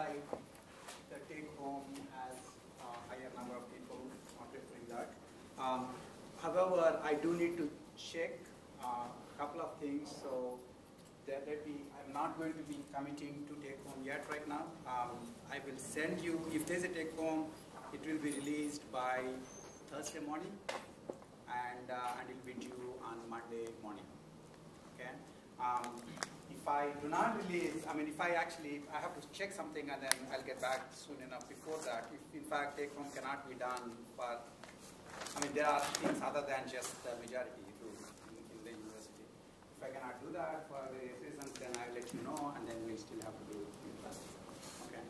like the take-home has a higher number of people doing that. However, I do need to check a couple of things. So I'm not going to be committing to take-home yet right now. I will send you, if there's a take-home, it will be released by Thursday morning, and it will be due on Monday morning. Okay. If I do not release, I have to check something and then I'll get back soon enough before that. If in fact take-home cannot be done, but there are things other than just the majority rule in the university. If I cannot do that for various reasons, then I'll let you know, and then we still have to do it. Okay.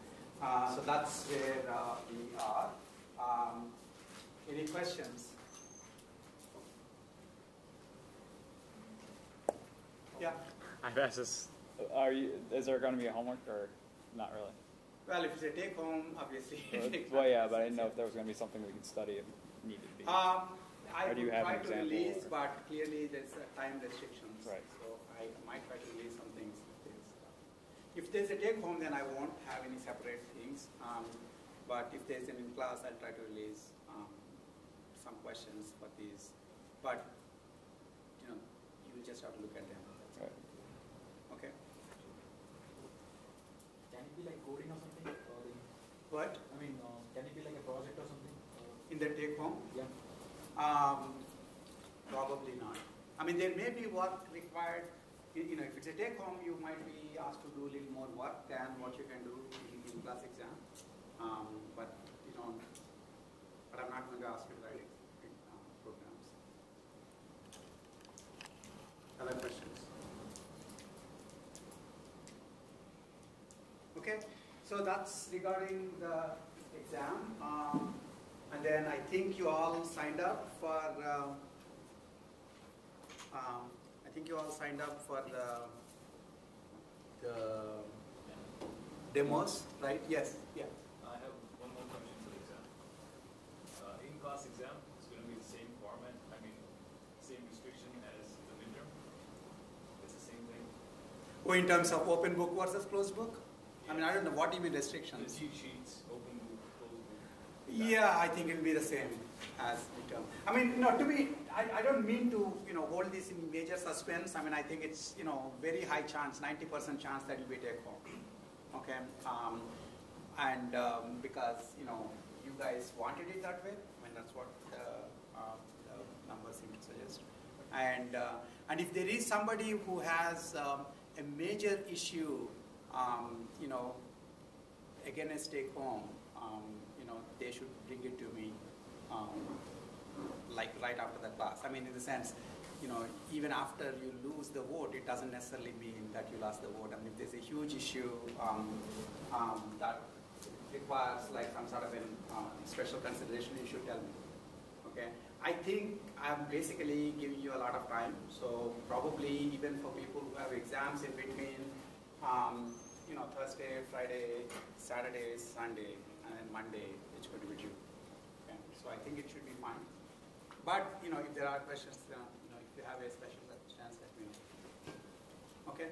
So that's where we are. Any questions? Yeah. I've asked this. Is there going to be a homework or not really? Well, if it's a take home, obviously. Well, yeah, but I didn't know if there was going to be something we could study if needed to be. I or do you would have try an to example? release, but clearly there's time restrictions. Right. So I might try to release some things. If there's a take home, then I won't have any separate things. But if there's an in class, I'll try to release some questions for these. But you just have to look at them. Right. Okay. Can it be like coding or something? What? Can it be like a project or something? In the take home? Yeah. Probably not. There may be work required. If it's a take home, you might be asked to do a little more work than what you can do in class exam. But I'm not going to ask you to write programs. Other questions? Okay, so that's regarding the exam. And then I think you all signed up for the demos, right? Yes. Yeah. I have one more question for the exam. In-class exam is going to be the same format. Same restriction as the midterm. It's the same thing. Oh, in terms of open book versus closed book? I don't know what you mean restrictions. The cheat sheets, open book, closed book. Yeah, I think it'll be the same as midterm. I don't mean to, hold this in major suspense. I think it's, very high chance, 90% chance that it'll be take home. Okay. Because, you guys wanted it that way. That's what the numbers seem to suggest. And if there is somebody who has a major issue, against take home, they should bring it to me, like right after the class. In the sense, even after you lose the vote, it doesn't necessarily mean that you lost the vote. If there's a huge issue that requires like some sort of a special consideration, you should tell me. Okay. I think I'm basically giving you a lot of time. So probably even for people who have exams in between, Thursday, Friday, Saturday, Sunday, and then Monday, it's going to be due. Okay. So I think it should be fine. But if there are questions, if you have a special chance, let me know. Okay.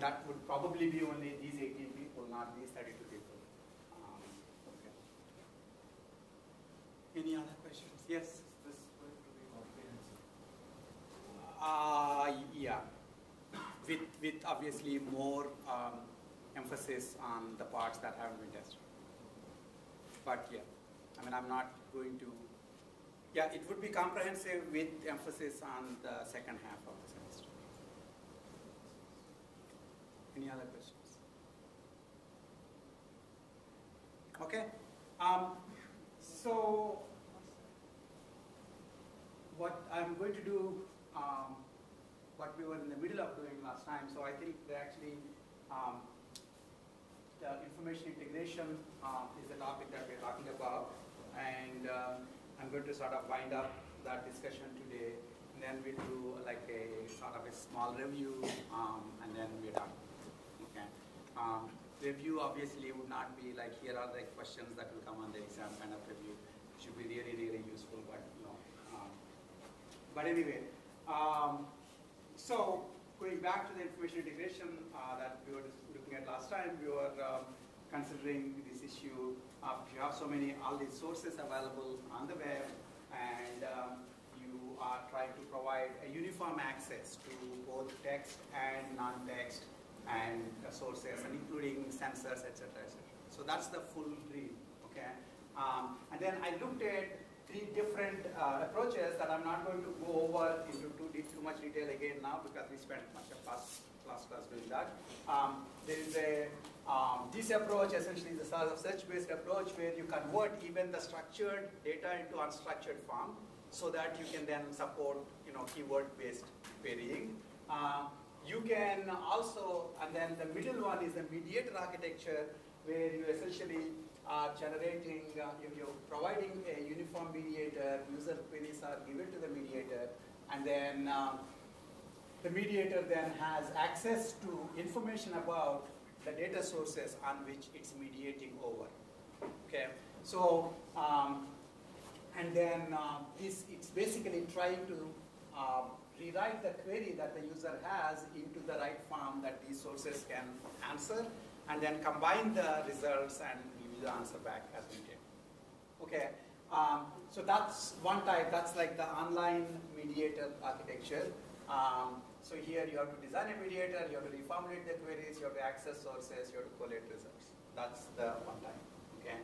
That would probably be only these 18 people, not these 32 people. Okay. Any other questions? Yes. This is going to be comprehensive. Yeah. With obviously more emphasis on the parts that haven't been tested. But yeah, I'm not going to. Yeah, it would be comprehensive with emphasis on the second half of the semester. Any other questions? Okay. So what I'm going to do, what we were in the middle of doing last time, so I think that actually the information integration is the topic that we're talking about, and I'm going to sort of wind up that discussion today, and then we'll do like a sort of a small review, and then we're done. Okay. Review obviously would not be like here are the questions that will come on the exam kind of review. It should be really, really useful, but but anyway, so going back to the information integration that we were looking at last time, we were considering this issue of you have all these sources available on the web, and you are trying to provide a uniform access to both text and non-text and sources, and including sensors, etc., etc. So that's the full dream. Okay, and then I looked at 3 different approaches that I'm not going to go over into too much detail again now, because we spent much of last class doing that. There is this approach essentially is a sort of search-based approach where you convert even the structured data into unstructured form, so that you can then support keyword-based querying. You can also, and then the middle one is the mediator architecture, where you essentially are generating, you're providing a uniform mediator, user queries are given to the mediator, and then the mediator then has access to information about the data sources on which it's mediating over. Okay, so and then it's basically trying to rewrite the query that the user has into the right form that these sources can answer, and then combine the results and give you the answer back as we did. Okay, so that's one type. That's like the online mediator architecture. So here you have to design a mediator, you have to reformulate the queries, you have to access sources, you have to collate results. That's the one type. Okay.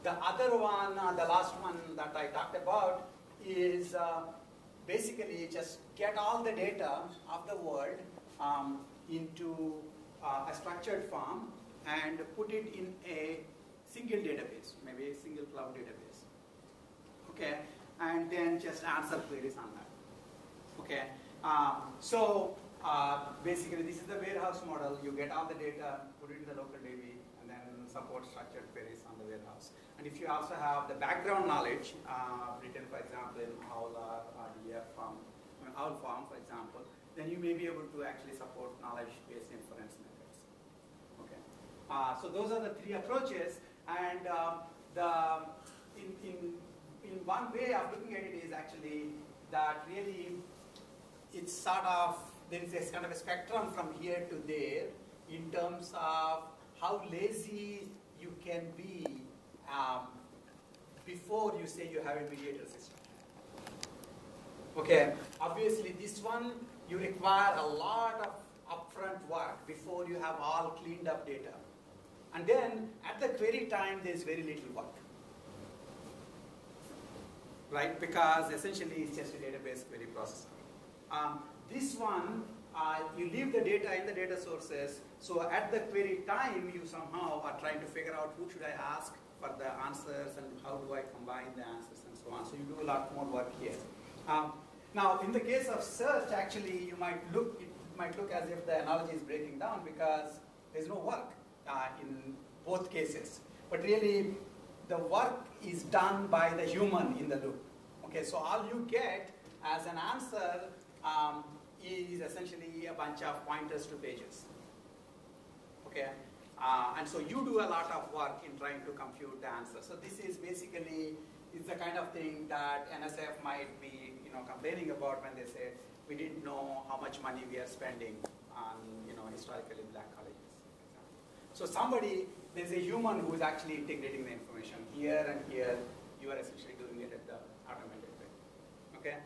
The other one, the last one that I talked about is basically just get all the data of the world into a structured form and put it in a single database, maybe a single cloud database. Okay, and then just answer queries on that. Okay, so basically this is the warehouse model. You get all the data, put it in the local DB, and then support structured queries on the warehouse. And if you also have the background knowledge written, for example, in OWL or RDF form, OWL form, for example, then you may be able to actually support knowledge-based inference methods. Okay, so those are the 3 approaches, and in one way of looking at it is actually that really it's sort of, there is this kind of a spectrum from here to there in terms of how lazy you can be before you say you have a mediator system. Okay, obviously this one you require a lot of upfront work before you have all cleaned up data. And then at the query time there's very little work. Right, because essentially it's just a database query processor. This one, you leave the data in the data sources, so at the query time you somehow are trying to figure out who should I ask for the answers and how do I combine the answers and so on. So you do a lot more work here. Now in the case of search, actually it might look as if the analogy is breaking down because there's no work in both cases. But really the work is done by the human in the loop. Okay, so all you get as an answer is essentially a bunch of pointers to pages. Okay, and so you do a lot of work in trying to compute the answer. So this is basically the kind of thing that NSF might be complaining about when they say we didn't know how much money we are spending on historically black colleges. So there's a human who is actually integrating the information here and here. You are essentially doing it at the automated way. Okay.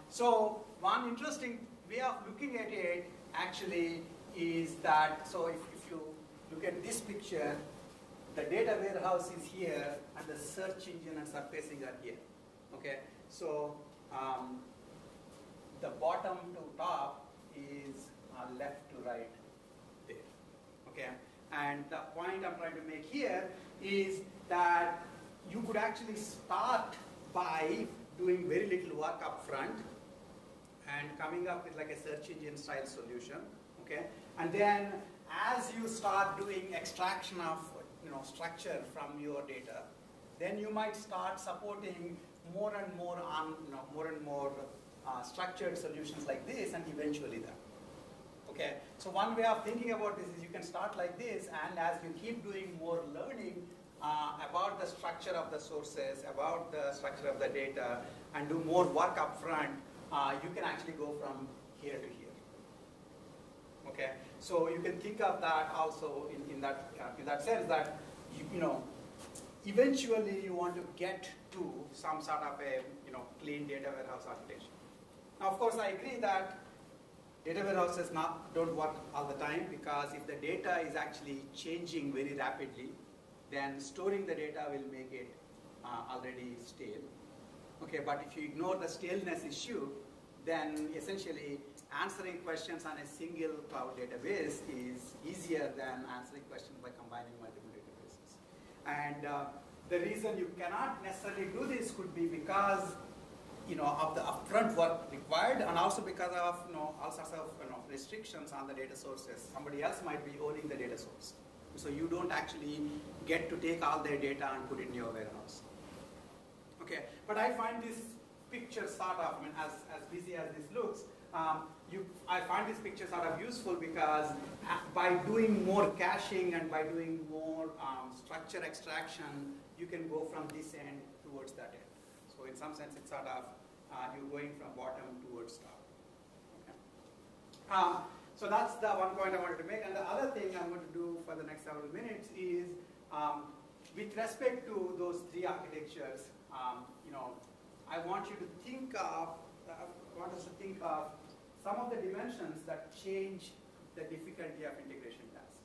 So one interesting way of looking at it actually is that, so if you look at this picture, the data warehouse is here and the search engine and surfacing are here. Okay, so the bottom to top is left to right there. Okay, and the point I'm trying to make here is that you could actually start by doing very little work up front and coming up with like a search engine style solution, okay? And then as you start doing extraction of structure from your data, then you might start supporting more and more structured solutions like this, and eventually that. Okay, so one way of thinking about this is you can start like this, and as you keep doing more learning about the structure of the sources, about the structure of the data, and do more work up front, you can actually go from here to here. Okay, So you can think of that also in that sense that eventually you want to get to some sort of a clean data warehouse architecture. Now, of course, I agree that data warehouses don't work all the time, because if the data is actually changing very rapidly, then storing the data will make it already stale. Okay, but if you ignore the staleness issue, then essentially answering questions on a single cloud database is easier than answering questions by combining multiple databases. And the reason you cannot necessarily do this could be because of the upfront work required, and also because of all sorts of restrictions on the data sources. Somebody else might be owning the data source, so you don't actually get to take all their data and put it in your warehouse. Okay, but I find this picture sort of, as busy as this looks, I find this picture sort of useful because by doing more caching and by doing more structure extraction, you can go from this end towards that end. So in some sense, it's sort of you're going from bottom towards top. Okay. So that's the one point I wanted to make. And the other thing I'm going to do for the next several minutes is, with respect to those three architectures, I want you to think of, some of the dimensions that change the difficulty of integration tasks.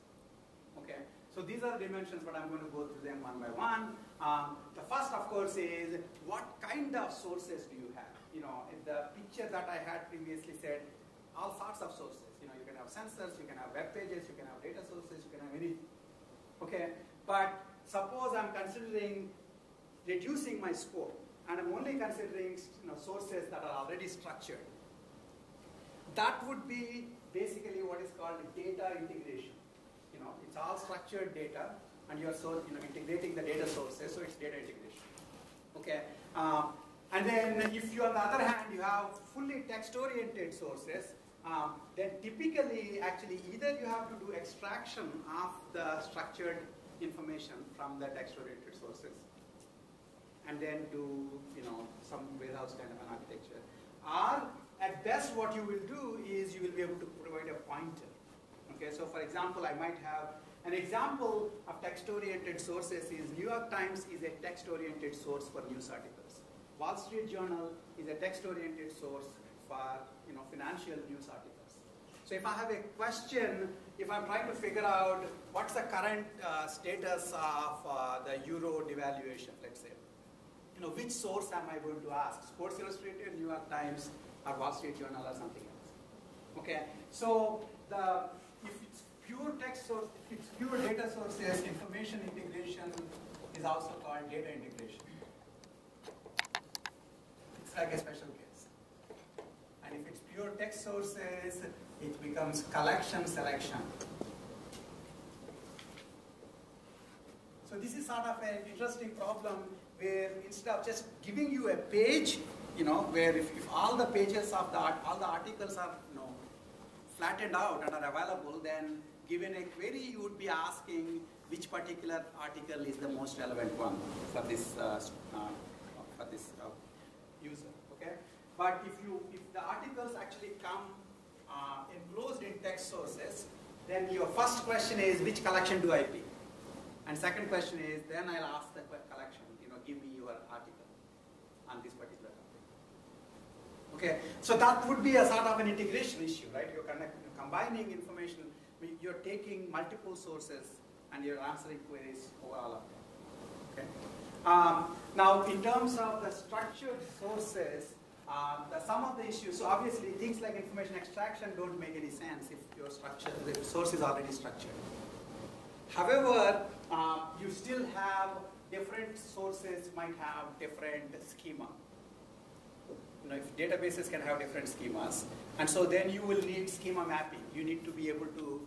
Okay. So these are the dimensions, but I'm going to go through them one by one. The first, of course, is what kind of sources do you have? In the picture that I had previously said, all sorts of sources. You can have sensors, you can have web pages, you can have data sources, you can have anything. Okay, but suppose I'm considering reducing my scope, and I'm only considering sources that are already structured. That would be basically what is called data integration. It's all structured data, and you're integrating the data sources, so it's data integration. Okay, and then if you, on the other hand, you have fully text-oriented sources, then typically, actually, either you have to do extraction of the structured information from the text-oriented sources, and then do some warehouse kind of an architecture, or at best, what you will do is you will be able to provide a pointer. Okay, so for example, I might have an example of text-oriented sources is New York Times is a text-oriented source for news articles. Wall Street Journal is a text-oriented source for financial news articles. So if I have a question, if I'm trying to figure out what's the current status of the euro devaluation, let's say, which source am I going to ask? Sports Illustrated, New York Times, or Wall Street Journal, or something else. Okay, so if it's pure text source, if it's pure data sources, information integration is also called data integration. It's like a special case. And if it's pure text sources, it becomes collection selection. So this is sort of an interesting problem where instead of just giving you a page, where if all the pages of all the articles are flattened out and are available, then given a query, you would be asking which particular article is the most relevant one for this user. Okay, but if the articles actually come enclosed in text sources, then your first question is which collection do I pick, and second question is then I'll ask the collection. Give me your article on this particular topic. Okay, so that would be a sort of an integration issue, right? You're combining information. You're taking multiple sources and you're answering queries over all of them. Okay. Now, in terms of the structured sources, some of the issues. So obviously, things like information extraction don't make any sense if your the source is already structured. However, you still have different sources might have different schema. If databases can have different schemas, and so then you will need schema mapping. You need to be able to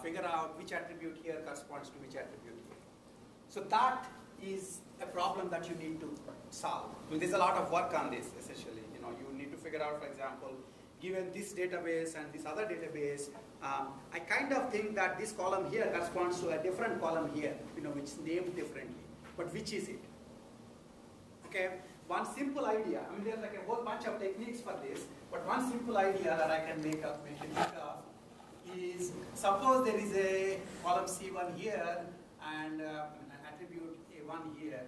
figure out which attribute here corresponds to which attribute here. So that is a problem that you need to solve. There's a lot of work on this, essentially. You need to figure out, for example, given this database and this other database, I kind of think that this column here corresponds to a different column here, which is named differently. But which is it? Okay, one simple idea, there's like a whole bunch of techniques for this, but one simple idea that I can think of is, suppose there is a column C1 here and an attribute A1 here,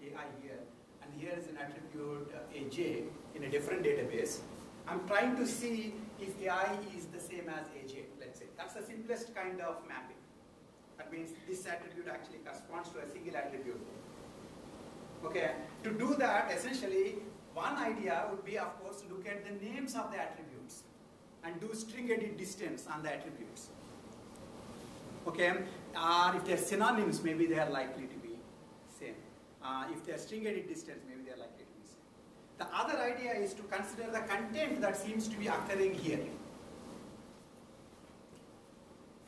AI here, and here is an attribute AJ in a different database. I'm trying to see if AI is the same as AJ, let's say. That's the simplest kind of mapping. That means this attribute actually corresponds to a single attribute. Okay, to do that, essentially, one idea would be, of course, look at the names of the attributes and do string edit distance on the attributes. Okay, or if they're synonyms, maybe they are likely to be same. If they're string edit distance, maybe they're likely to be same. The other idea is to consider the content that seems to be occurring here.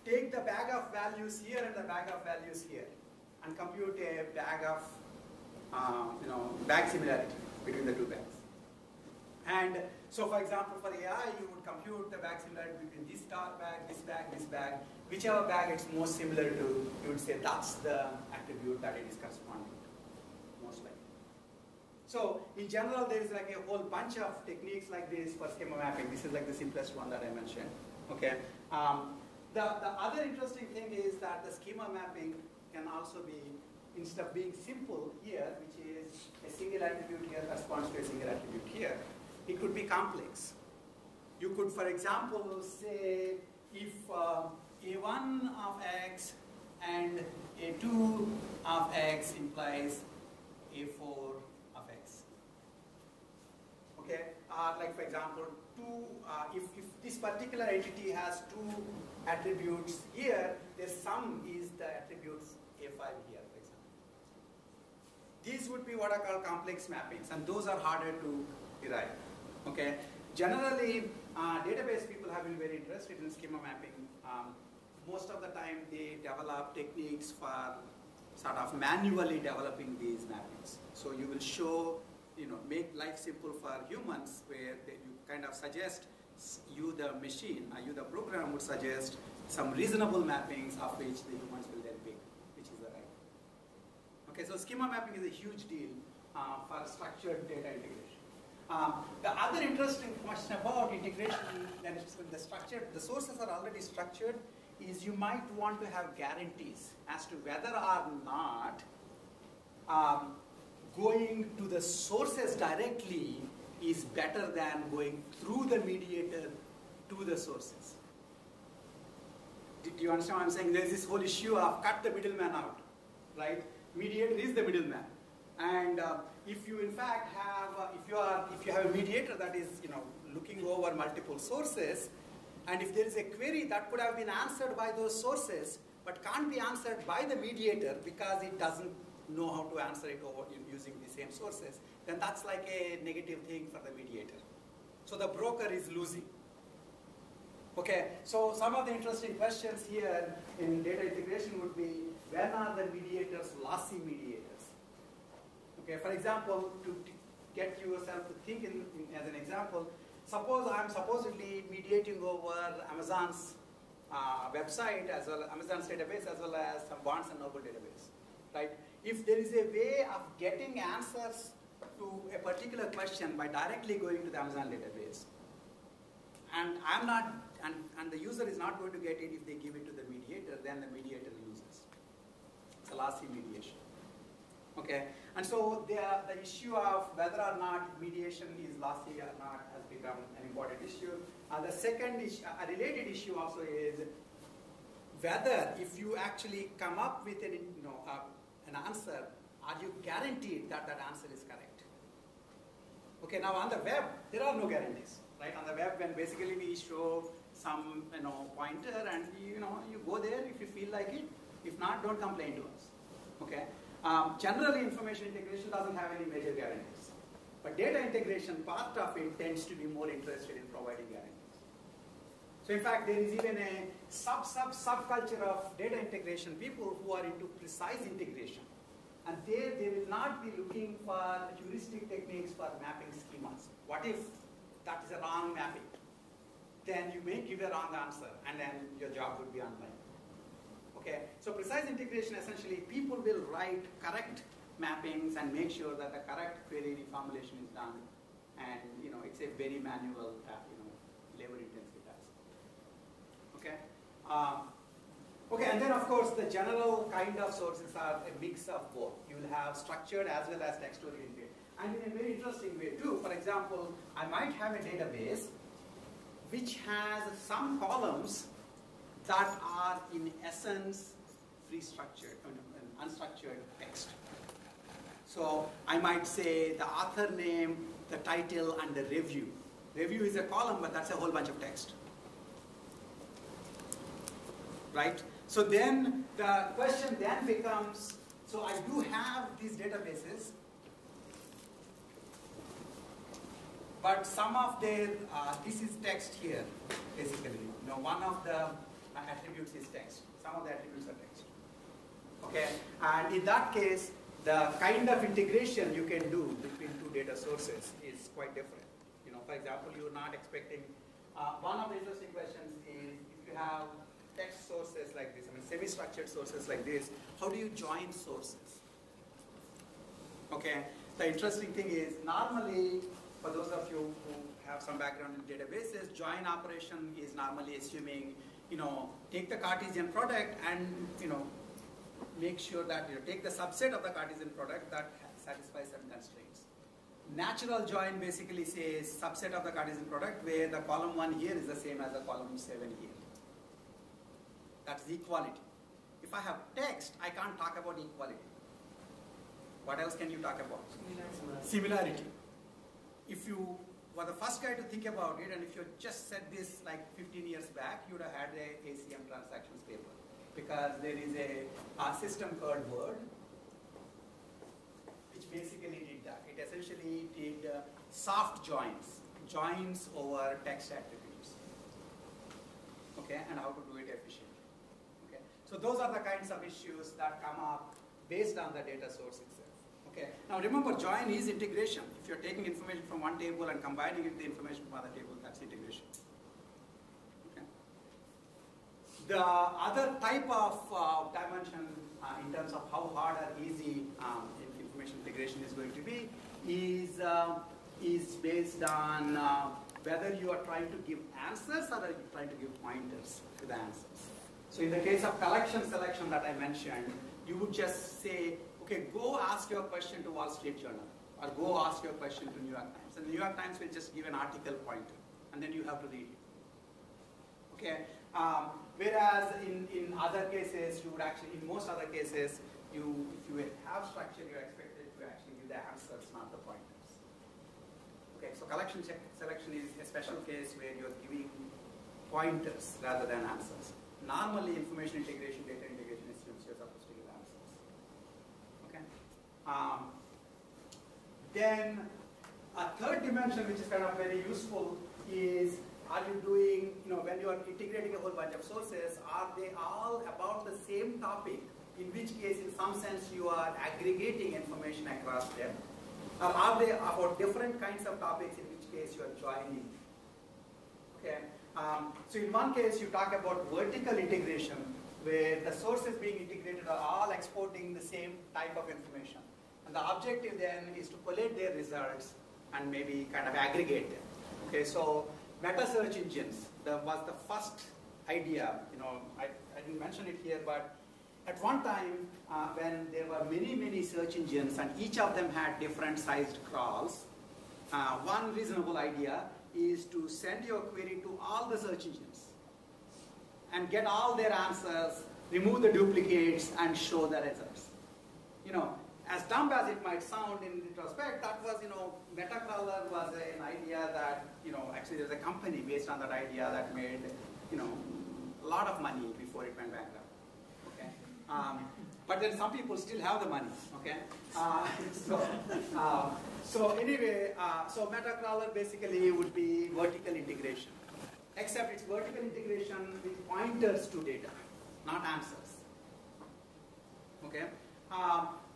Take the bag of values here and the bag of values here, and compute a bag of, bag similarity between the two bags. And so, for example, for AI, you would compute the bag similarity between this bag, whichever bag it's most similar to, you would say that's the attribute that it is corresponding to, most likely. So, in general, there is like a whole bunch of techniques like this for schema mapping. This is like the simplest one that I mentioned. Okay. The other interesting thing is that the schema mapping can also be, instead of being simple here, which is a single attribute here corresponds to a single attribute here, it could be complex. You could, for example, say if A1 of X and A2 of X implies A4 of X. Okay? Like for example, if this particular entity has two attributes here, their sum is the attribute A5 here, for example. These would be what are called complex mappings, and those are harder to derive. Okay. Generally, database people have been very interested in schema mapping. Most of the time, they develop techniques for sort of manually developing these mappings. So you will show, make life simple for humans, where you kind of suggest, you the machine, you the program would suggest some reasonable mappings of which the humans will then pick, which is the right. Okay, so schema mapping is a huge deal for structured data integration. The other interesting question about integration, then the structure, the sources are already structured, is you might want to have guarantees as to whether or not going to the sources directly is better than going through the mediator to the sources. Do you understand what I'm saying? There's this whole issue of cut the middleman out, right? Mediator is the middleman. And if you in fact have, if you have a mediator that is looking over multiple sources, and if there is a query that could have been answered by those sources, but can't be answered by the mediator because it doesn't know how to answer it over using the same sources, then that's like a negative thing for the mediator. So the broker is losing. Okay, so some of the interesting questions here in data integration would be, when are the mediators lossy mediators? Okay, for example, to get yourself to think as an example, suppose I'm supposedly mediating over Amazon's website as well, Amazon's database as well as some Barnes and Noble database, right? If there is a way of getting answers to a particular question by directly going to the Amazon database, and I'm not, and the user is not going to get it if they give it to the mediator, then the mediator loses. It's a lossy mediation. Okay, and so the issue of whether or not mediation is lossy or not has become an important issue. The second issue, a related issue also is whether if you actually come up with an answer, are you guaranteed that that answer is correct? Okay, now on the web, there are no guarantees, right? On the web, when basically we show some pointer and you go there if you feel like it. If not, don't complain to us. Okay. Generally, information integration doesn't have any major guarantees. But data integration, part of it tends to be more interested in providing guarantees. So in fact, there is even a subculture of data integration people who are into precise integration. And there they will not be looking for heuristic techniques for mapping schemas. What if that is a wrong mapping? Then you may give a wrong answer and then your job would be unlikely. Okay, so precise integration, essentially, people will write correct mappings and make sure that the correct query reformulation is done. And it's a very manual, labor-intensive task. Okay, Okay, and then of course the general kind of sources are a mix of both. You will have structured as well as text-oriented. And in a very interesting way too. For example, I might have a database which has some columns that are in essence free structured, unstructured text. So I might say the author name, the title, and the review. Review is a column, but that's a whole bunch of text. Right? So then the question then becomes, so I do have these databases, but some of their, this is text here, basically. You know, one of the attributes is text. Some of the attributes are text. Okay, and in that case, the kind of integration you can do between two data sources is quite different. You know, for example, you're not expecting, one of the interesting questions is if you have text sources like this, I mean semi-structured sources like this, how do you join sources? Okay, the interesting thing is normally, for those of you who have some background in databases, join operation is normally assuming, you know, take the Cartesian product and, you know, make sure that you take the subset of the Cartesian product that satisfies some constraints. Natural join basically says subset of the Cartesian product where the column 1 here is the same as the column 7 here. That's equality. If I have text, I can't talk about equality. What else can you talk about? Similarity. If you were the first guy to think about it, and if you just said this like 15 years back, you would have had a ACM transactions paper. Because there is a system called Word, which basically did that. It essentially did soft joins over text attributes. Okay, and how to do it efficiently. Okay, so those are the kinds of issues that come up based on the data source itself. Okay, now remember, join is integration. If you're taking information from one table and combining it with the information from other table, that's integration. The other type of dimension in terms of how hard or easy information integration is going to be is based on whether you are trying to give answers or are you trying to give pointers to the answers. So in the case of collection selection that I mentioned, you would just say, okay, go ask your question to Wall Street Journal or go ask your question to New York Times. And the New York Times will just give an article pointer and then you have to read it. Okay. Whereas in other cases, you would actually, in most other cases, if you have structure, you're expected to actually give the answers, not the pointers. Okay, so collection selection is a special case where you're giving pointers rather than answers. Normally, information integration, data integration assumes you're supposed to give answers. Okay. Then a third dimension, which is kind of very useful, is are you doing, you know, when you are integrating a whole bunch of sources, are they all about the same topic? In which case, in some sense, you are aggregating information across them. Or are they about different kinds of topics, in which case you are joining? Okay. So in one case, you talk about vertical integration, where the sources being integrated are all exporting the same type of information. And the objective then is to collate their results and maybe kind of aggregate them. Okay, so meta search engines was the first idea. You know, I didn't mention it here, but at one time when there were many search engines and each of them had different sized crawls, one reasonable idea is to send your query to all the search engines and get all their answers, remove the duplicates, and show the results. You know, as dumb as it might sound in retrospect, that was, you know, Metacrawler was an idea that, you know, actually there's a company based on that idea that made, you know, a lot of money before it went bankrupt. Okay, but then some people still have the money. Okay, so anyway, so Metacrawler basically would be vertical integration, except it's vertical integration with pointers to data, not answers. Okay.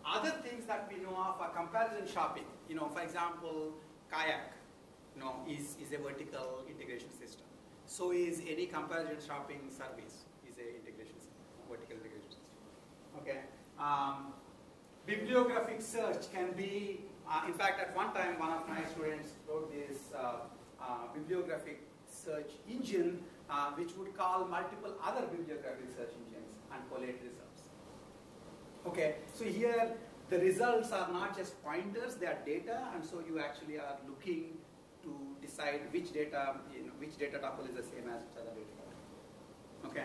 Other things that we know of are comparison shopping. You know, for example, Kayak, you know, is a vertical integration system. So is any comparison shopping service is a integration system, vertical integration system. Okay. Bibliographic search can be, in fact, at one time, one of my students wrote this bibliographic search engine which would call multiple other bibliographic search engines and collate results. Okay, so here the results are not just pointers, they are data, and so you actually are looking to decide which data, which data tuple is the same as which other data tuple. Okay.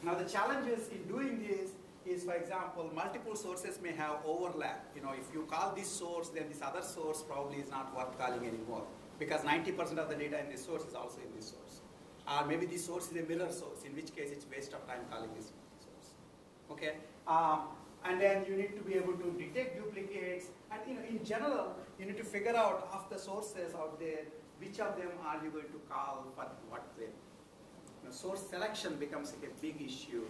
Now the challenges in doing this is, for example, multiple sources may have overlap. If you call this source, then this other source probably is not worth calling anymore, because 90% of the data in this source is also in this source. Or maybe this source is a mirror source, in which case it's waste of time calling this source. Okay. And then you need to be able to detect duplicates, and in general, you need to figure out of the sources out there, which of them are you going to call for what claim. Source selection becomes a big issue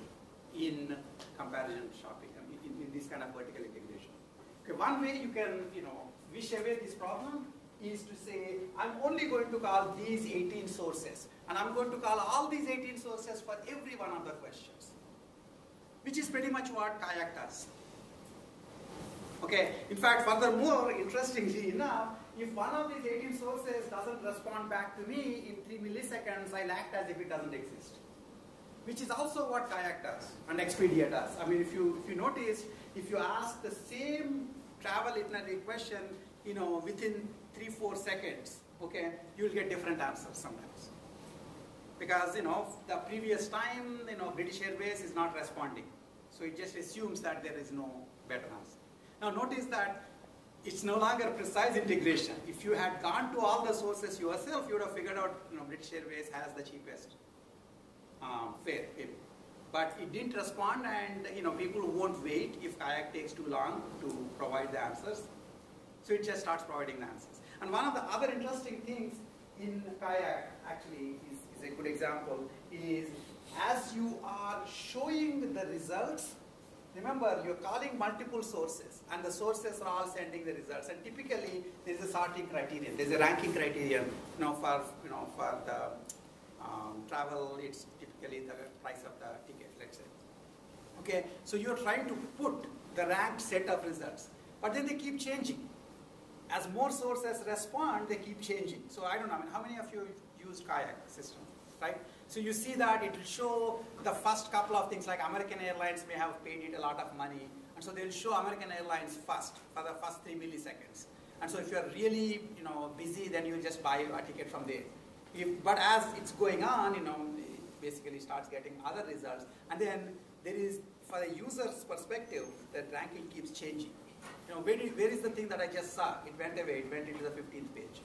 in comparison shopping, in this kind of vertical integration. Okay, one way you can wish away this problem is to say, I'm only going to call these 18 sources, and I'm going to call all these 18 sources for every one of the questions, which is pretty much what Kayak does. Okay, in fact, furthermore, interestingly enough, if one of these 18 sources doesn't respond back to me in 3 milliseconds, I'll act as if it doesn't exist, which is also what Kayak does and Expedia does. I mean, if you notice, if you ask the same travel itinerary question, within 3-4 seconds, okay, you'll get different answers sometimes. Because, the previous time, British Airways is not responding. So it just assumes that there is no better answer. Now notice that it's no longer precise integration. If you had gone to all the sources yourself, you would have figured out, British Airways has the cheapest fare. But it didn't respond, and people won't wait if Kayak takes too long to provide the answers. So it just starts providing the answers. And one of the other interesting things in Kayak actually is a good example is, as you are showing the results, remember you're calling multiple sources and the sources are all sending the results, and typically there's a sorting criterion, there's a ranking criterion. For the travel, it's typically the price of the ticket, let's say. Okay, so you're trying to put the ranked set of results, but then they keep changing. As more sources respond, they keep changing. So I don't know, how many of you used Kayak system, right? So you see that it will show the first couple of things, like American Airlines may have paid it a lot of money, and so they'll show American Airlines first for the first 3 milliseconds. And so if you're really busy, then you just buy a ticket from there. But as it's going on, it basically starts getting other results, and then there is, for the user's perspective, the ranking keeps changing. Where is the thing that I just saw? It went away. It went into the 15th page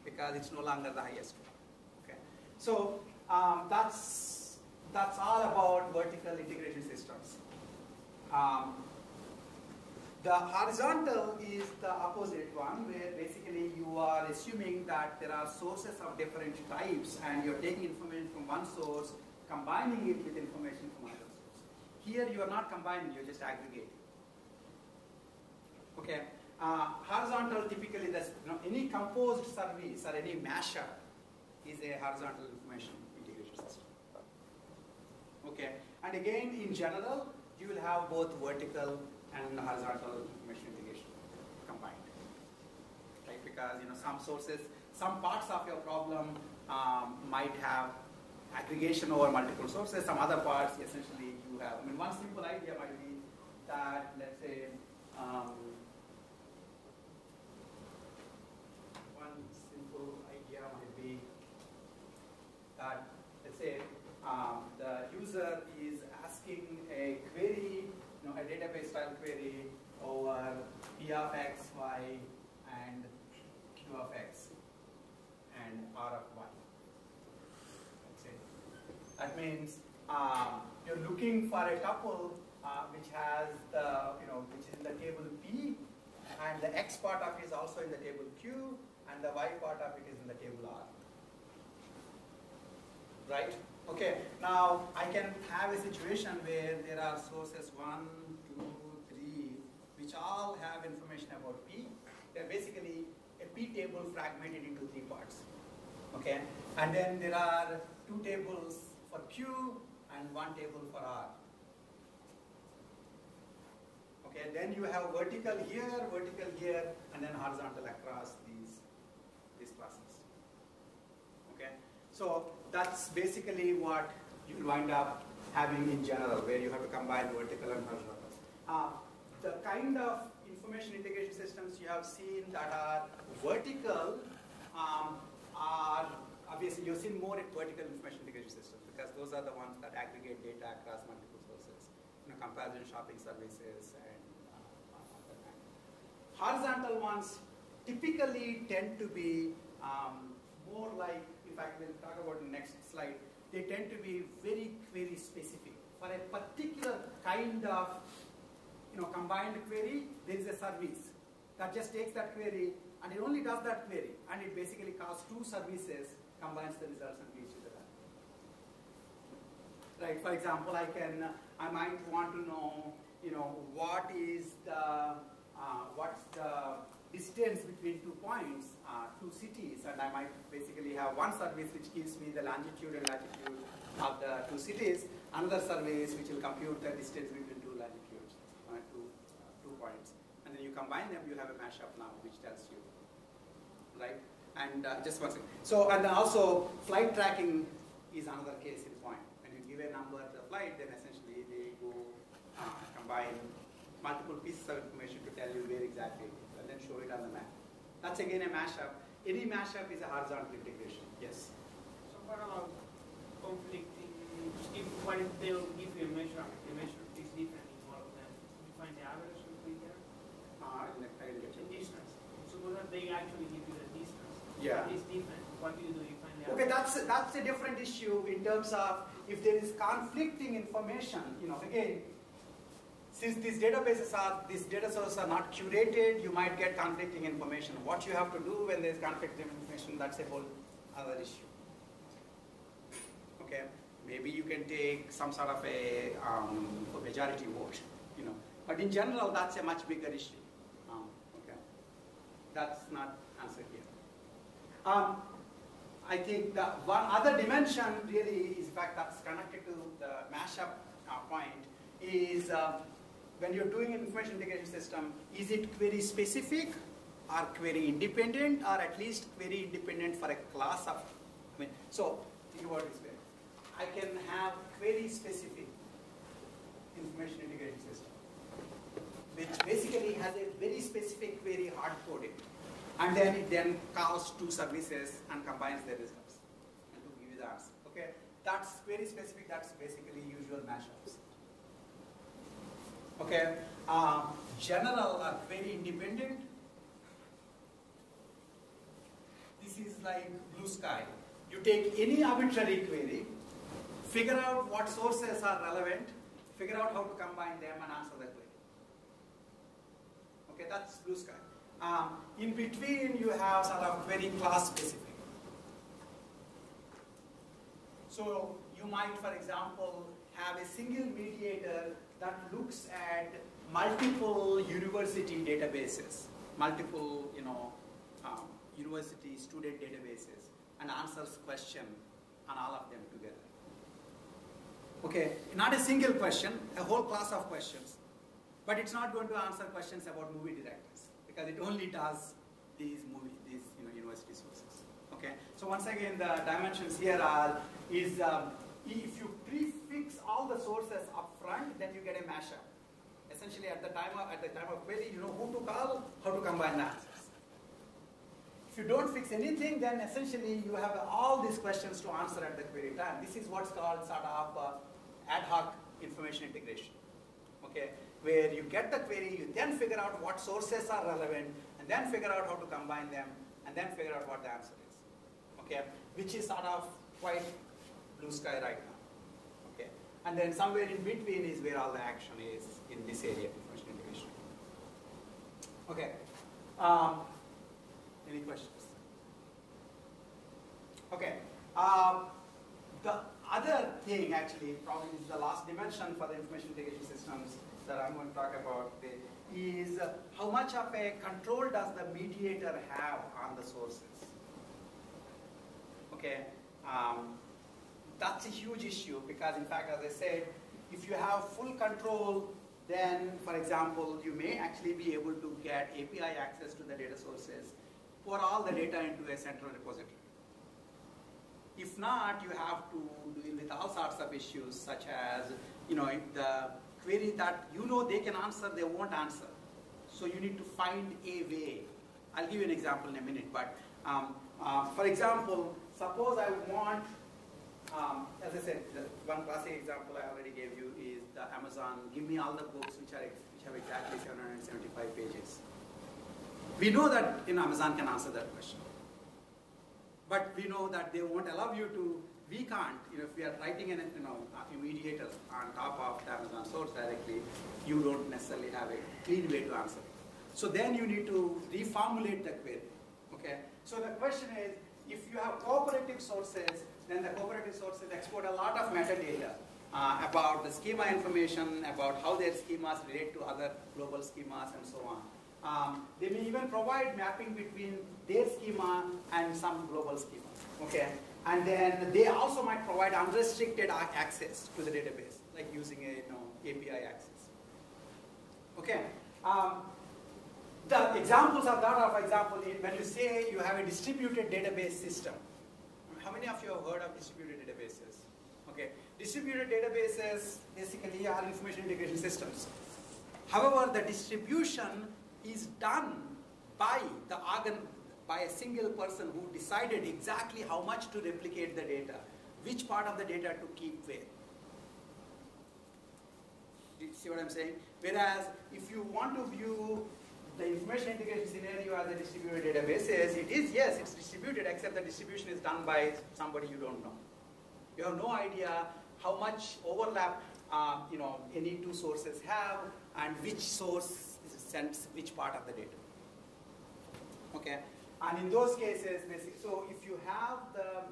because it's no longer the highest one. Okay, so that's all about vertical integration systems. The horizontal is the opposite one, where basically you are assuming that there are sources of different types, and you're taking information from one source, combining it with information from another source. Here you are not combining; you're just aggregating. Okay, horizontal typically, any composed service or any mashup is a horizontal information integration system. Okay, and again, in general, you will have both vertical and horizontal information integration combined, right? Because some sources, some parts of your problem might have aggregation over multiple sources. Some other parts, essentially, you have. I mean, one simple idea might be that, let's say, that, let's say, the user is asking a query, a database style query over P of X, Y, and Q of X, and R of Y. Let's say. That means you're looking for a tuple which has the, which is in the table P, and the X part of it is also in the table Q, and the Y part of it is in the table R. Right? Okay, now I can have a situation where there are sources 1, 2, 3, which all have information about P. They're basically a P table fragmented into 3 parts. Okay, and then there are 2 tables for Q and 1 table for R. Okay, then you have vertical here, and then horizontal across these classes. Okay. So that's basically what you'll wind up having in general, where you have to combine vertical and horizontal. The kind of information integration systems you have seen that are vertical are obviously you've seen more vertical information integration systems because those are the ones that aggregate data across multiple sources, comparison shopping services and other kind. Horizontal ones typically tend to be more like, in fact, we'll talk about in the next slide, they tend to be very query specific. For a particular kind of combined query, there is a service that just takes that query and it only does that query and it basically calls two services, combines the results and gives you the value. Right, for example, I might want to know, what is what's the distance between 2 points, 2 cities, and I might basically have one service which gives me the longitude and latitude of the 2 cities, another service which will compute the distance between 2 latitudes, 2 points. And then you combine them, you have a mashup now which tells you, right? And just one second. So, and then also flight tracking is another case in point. When you give a number to the flight, then essentially they go combine multiple pieces of information to tell you where exactly it is, and then show it on the map. That's again a mashup. Any mashup is a horizontal integration. Yes? So what about conflicting, what if they'll give you a measure is different in all of them? You find the average between them? The distance. Suppose that they actually give you the distance. Yeah. It's different. What do? You find the Okay, average? that's a different issue in terms of if there is conflicting information, again, since these data sources are not curated, you might get conflicting information. What you have to do when there's conflicting information, that's a whole other issue. Okay, maybe you can take some sort of a majority vote, but in general, that's a much bigger issue. Okay, that's not answered here. I think the one other dimension really is, in fact, that's connected to the mashup point is. When you're doing an information integration system, is it query specific or query independent or at least query independent for a class of, so think about it this way. I can have query specific information integration system, which basically has a very specific query hard coded. And then it then calls two services and combines their results and to give you the answer. Okay, that's query specific, that's basically usual mashups. Okay, general or query independent. This is like blue sky. You take any arbitrary query, figure out what sources are relevant, figure out how to combine them and answer the query. Okay, that's blue sky. In between, you have sort of query class specific. So you might, for example, have a single mediator that looks at multiple university databases, multiple university student databases, and answers question on all of them together. Okay, not a single question, a whole class of questions, but it's not going to answer questions about movie directors because it only does these university sources. Okay, so once again, the dimensions here are if you prefix all the sources up front, then you get a mashup. Essentially, at the time of query, you know who to call, how to combine the answers. If you don't fix anything, then essentially you have all these questions to answer at the query time. This is what's called sort of ad hoc information integration. Okay, where you get the query, you then figure out what sources are relevant, and then figure out how to combine them, and then figure out what the answer is. Okay, which is sort of quite blue sky right now. Okay, and then somewhere in between is where all the action is in this area of information integration. Okay, any questions? Okay, the other thing actually, probably is the last dimension for the information integration systems that I'm going to talk about is how much of a control does the mediator have on the sources? Okay, that's a huge issue because, in fact, as I said, if you have full control, then, for example, you may actually be able to get API access to the data sources, pour all the data into a central repository. If not, you have to deal with all sorts of issues, such as, the query that they can answer, they won't answer. So you need to find a way. I'll give you an example in a minute, but for example, suppose I want, as I said, the one classic example I already gave you is the Amazon, give me all the books which have exactly 775 pages. We know that Amazon can answer that question. But we know that they won't allow you to, we can't, if we are writing a mediator on top of the Amazon source directly, you don't necessarily have a clean way to answer it. So then you need to reformulate the query, okay? So the question is, if you have cooperative sources, then the cooperative sources export a lot of metadata about the schema information, about how their schemas relate to other global schemas and so on. They may even provide mapping between their schema and some global schema, okay? And then they also might provide unrestricted access to the database, like using a API access, okay? The examples of that are, for example, when you say you have a distributed database system. How many of you have heard of distributed databases? Okay, distributed databases basically are information integration systems. However, the distribution is done by a single person who decided exactly how much to replicate the data, which part of the data to keep where. Do you see what I'm saying? Whereas, if you want to view the information integration scenario as a distributed databases, yes, it's distributed, except the distribution is done by somebody you don't know. You have no idea how much overlap any two sources have, and which source sends which part of the data. Okay, and in those cases, basically, so if you have the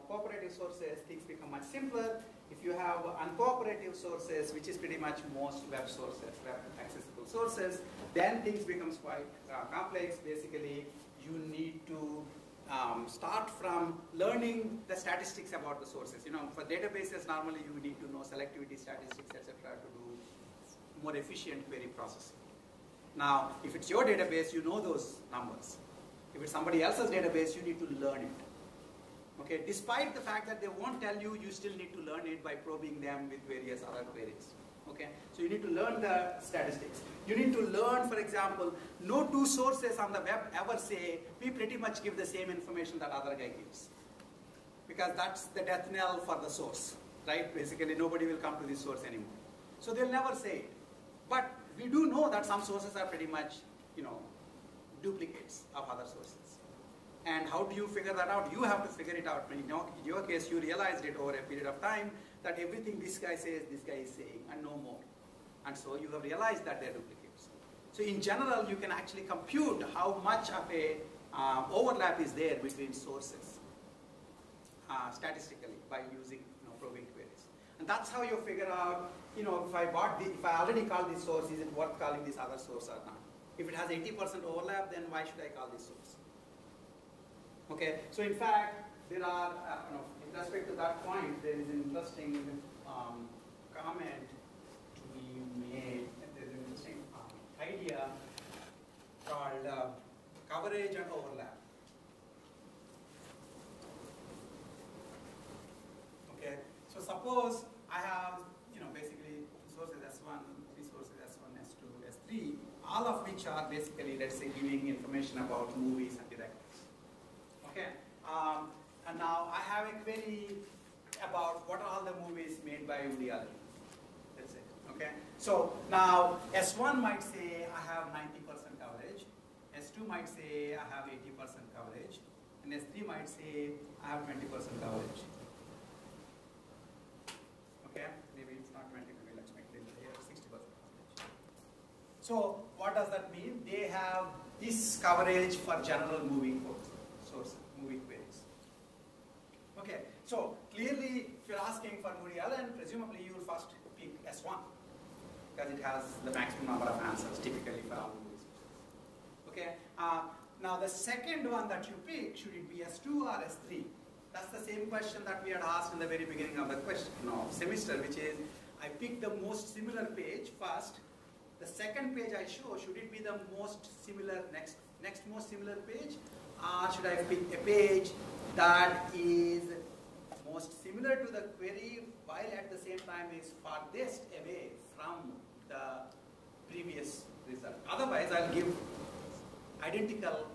cooperative sources, things become much simpler. If you have uncooperative sources, which is pretty much most web sources, web accessible sources, then things becomes quite complex. Basically, you need to start from learning the statistics about the sources. For databases, normally you need to know selectivity statistics, etc., to do more efficient query processing. Now, if it's your database, you know those numbers. If it's somebody else's database, you need to learn it. Okay, despite the fact that they won't tell you, you still need to learn it by probing them with various other queries. Okay, so you need to learn the statistics. You need to learn, for example, no two sources on the web ever say, we pretty much give the same information that other guy gives. Because that's the death knell for the source, right? Basically, nobody will come to this source anymore. So they'll never say it. But we do know that some sources are pretty much, duplicates of other sources. And how do you figure that out? You have to figure it out. In your case, you realized it over a period of time that everything this guy says, this guy is saying, and no more. And so you have realized that they're duplicates. So in general, you can actually compute how much of a overlap is there between sources statistically by using probing queries. And that's how you figure out, if I already call this source, is it worth calling this other source or not? If it has 80% overlap, then why should I call this source? Okay, so in fact, there are, in respect to that point, there is an interesting comment to be made. There's an interesting idea called coverage and overlap. Okay, so suppose I have, basically sources S1, three sources S1, S2, S3, all of which are basically, let's say, giving information about movies and directors. Okay, and now I have a query about what are all the movies made by Woody Allen. That's it. Okay, so now S1 might say I have 90% coverage, S2 might say I have 80% coverage, and S3 might say I have 20% coverage. Okay, maybe it's not 20, maybe let's make it here 60% coverage. So what does that mean? They have this coverage for general movie sources, movie queries. Okay, so clearly if you're asking for Woody Allen, presumably you will first pick S1 because it has the maximum number of answers typically for all movie sources. Okay, now the second one that you pick, should it be S2 or S3? That's the same question that we had asked in the very beginning of the semester, which is I pick the most similar page first. The second page I show, should it be the most similar, next most similar page? Or should I pick a page that is most similar to the query while at the same time is farthest away from the previous result. Otherwise, I'll give identical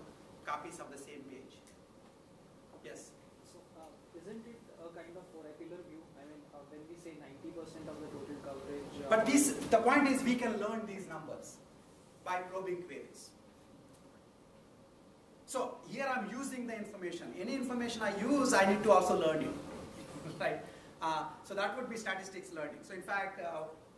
copies of the same page. Yes? So, isn't it a kind of oracular view? I mean, when we say 90% of the total coverage... But the point is we can learn these numbers by probing queries. So here I'm using the information. Any information I use, I need to also learn it. Right? So that would be statistics learning. So in fact,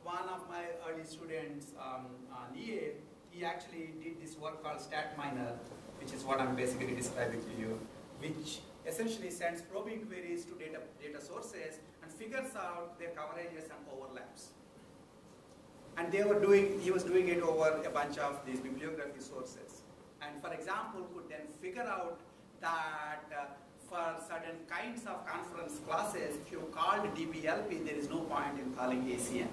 one of my early students, Lie, he actually did this work called StatMiner, which is what I'm basically describing to you, which essentially sends probing queries to data sources and figures out their coverages and overlaps. And he was doing it over a bunch of these bibliography sources. And for example, could then figure out that for certain kinds of conference classes, if you called DBLP, there is no point in calling ACM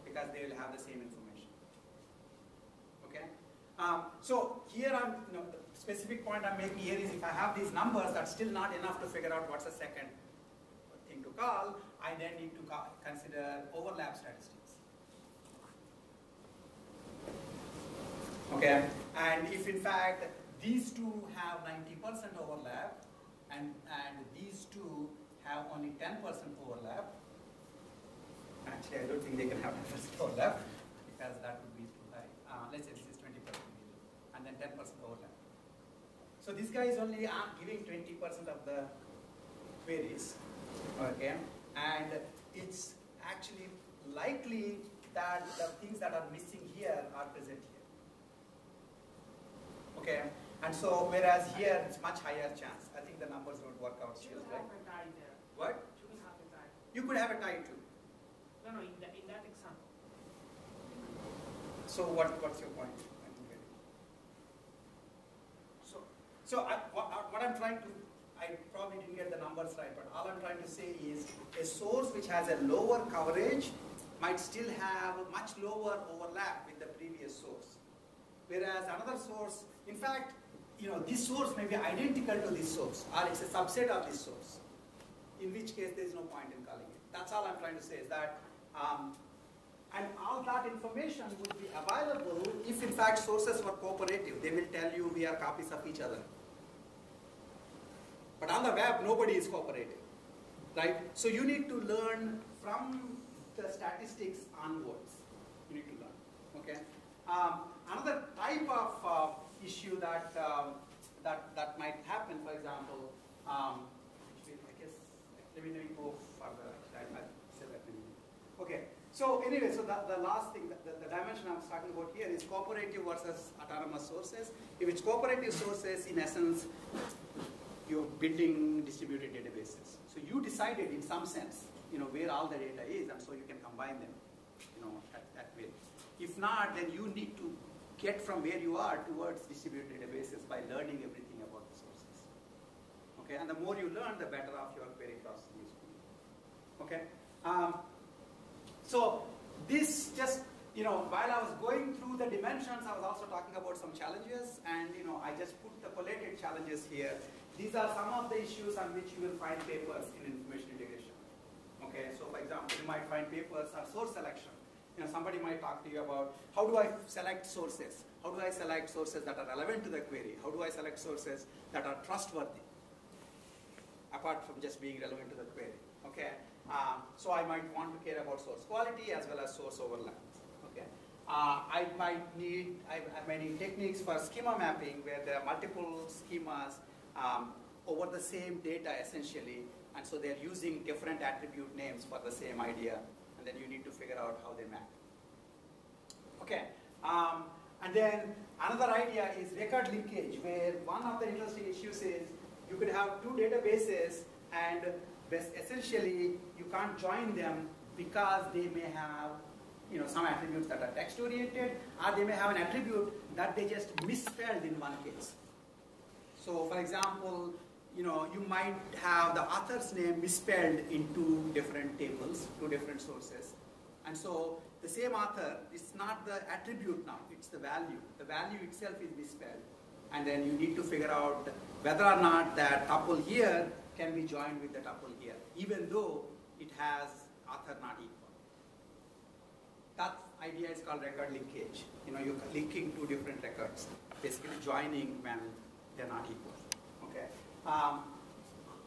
because they will have the same information. Okay? So here the specific point I'm making here is if I have these numbers, that's still not enough to figure out what's the second thing to call. I then need to consider overlap statistics. Okay, and if in fact these two have 90% overlap and these two have only 10% overlap, actually I don't think they can have 10% overlap because that would be too high. Let's say this is 20% and then 10% overlap. So this guy is only giving 20% of the queries, okay, and it's actually likely that the things that are missing here are present here. Okay, and so whereas here it's much higher chance. I think the numbers don't work out here, right? Have a tie there. What? You can have a tie. You could have a tie too. No, in that example. So what's your point? I don't get it. So what I'm trying to, I probably didn't get the numbers right, but all I'm trying to say is a source which has a lower coverage might still have a much lower overlap with the previous source. Whereas another source, in fact, this source may be identical to this source, or it's a subset of this source, in which case there is no point in calling it. That's all I'm trying to say is that, and all that information would be available if in fact sources were cooperative. They will tell you we are copies of each other. But on the web, nobody is cooperative, right? So you need to learn from the statistics onwards. You need to learn, okay? Another type of issue that might happen, for example, I guess, let me go further. I'll say that in a minute. Okay, so anyway, so the last thing, the dimension I was talking about here is cooperative versus autonomous sources. If it's cooperative sources, in essence, you're building distributed databases. So you decided in some sense, where all the data is, and so you can combine them, that way. If not, then you need to get from where you are towards distributed databases by learning everything about the sources. Okay, and the more you learn, the better off your query processing is going. Okay, so this just, while I was going through the dimensions, I was also talking about some challenges, and I just put the collated challenges here. These are some of the issues on which you will find papers in information integration. Okay, so for example, you might find papers on source selection. Somebody might talk to you about how do I select sources? How do I select sources that are relevant to the query? How do I select sources that are trustworthy, apart from just being relevant to the query? Okay, so I might want to care about source quality as well as source overlap. Okay, I might need techniques for schema mapping where there are multiple schemas over the same data essentially, and so they're using different attribute names for the same idea. And then you need to figure out how they map. Okay, and then another idea is record linkage, where one of the interesting issues is you could have two databases and essentially you can't join them because they may have some attributes that are text oriented, or they may have an attribute that they just misspelled in one case. So for example, you might have the author's name misspelled in two different tables, two different sources. And so the same author, it's not the attribute now, it's the value. The value itself is misspelled. And then you need to figure out whether or not that tuple here can be joined with the tuple here, even though it has author not equal. That idea is called record linkage. You're linking two different records, basically joining when they're not equal. Okay.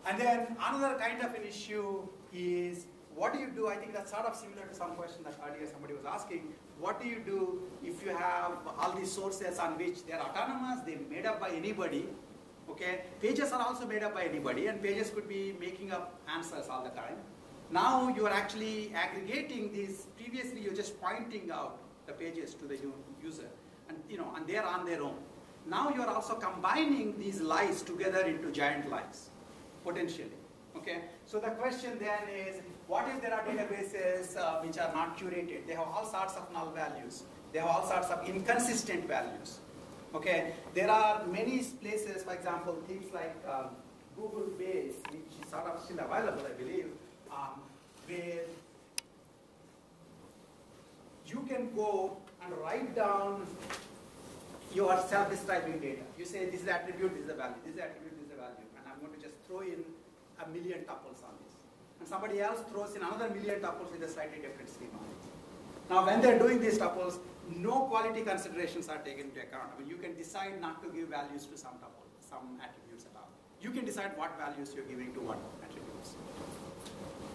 And then another kind of an issue is, what do you do? I think that's sort of similar to some question that earlier somebody was asking. What do you do if you have all these sources on which they're autonomous, they're made up by anybody? Okay, pages are also made up by anybody, and pages could be making up answers all the time. Now you are actually aggregating these. Previously, you're just pointing out the pages to the user, and and they're on their own. Now you are also combining these lies together into giant lies, potentially. Okay, so the question then is, what if there are databases which are not curated? They have all sorts of null values. They have all sorts of inconsistent values. Okay, there are many places, for example, things like QBayes, which is sort of still available, I believe, where you can go and write down your self-describing data. You say, this is the attribute, this is the value, this is the attribute, this is the value, and I'm going to just throw in 1 million tuples on this. And somebody else throws in another 1 million tuples with a slightly different schema. Now, when they're doing these tuples, no quality considerations are taken into account. I mean, you can decide not to give values to some tuple, some attributes at all. You can decide what values you're giving to what attributes.